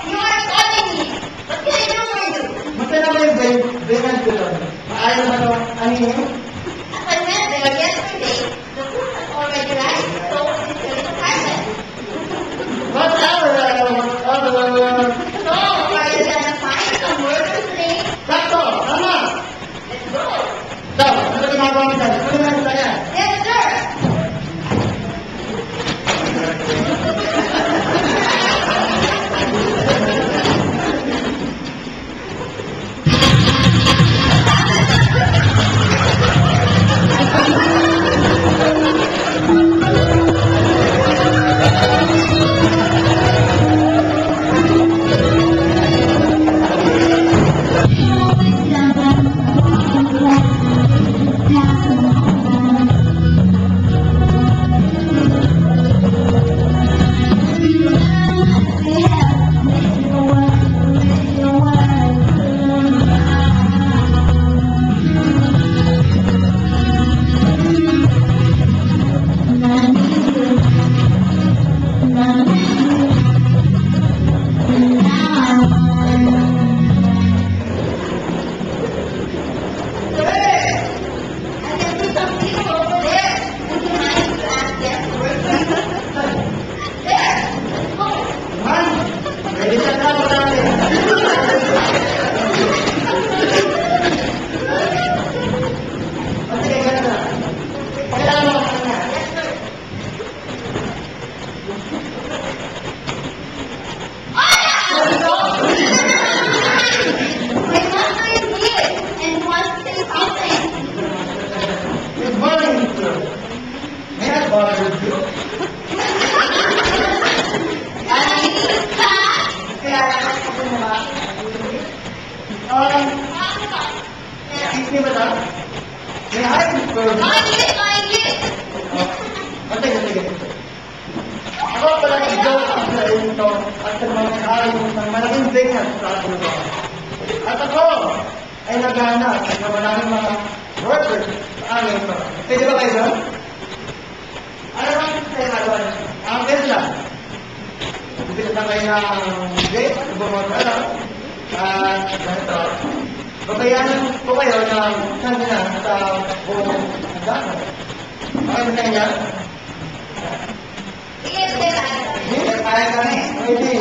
You are calling me. What can I do for you? Magkano ba yung bayad ko doon? Maayon ba ito? Ano yun? As I went there yesterday, the food was already ripe, so it's a little private. Whatever. So, are you gonna find some workers today? Sakto! Tama! Let's go. So, ano ginagawa mo dyan? Ano na sila yan? Yes, sir. Ready na ako natin. Sige, gano'n na. Pakilala mo ka na. Good morning, sir. May I bother you? Excuse me, madam. May I confirm? Sige. Ako pala si Joe ang sarito at sa mga may-ari ng malaking business sa ating lugar. At ako ay naghahanap ng maraming mga workers sa aming ito. Pwede ba kayo doon? Ano naman sa ginagawa niyo? Ang business. Bibili na kayo ng gate, bumagala, at ganito. Babayaran ko kayo ng sandina sa buong hangganan. Okay ba niya? Hindi, kaya kami. Pwede.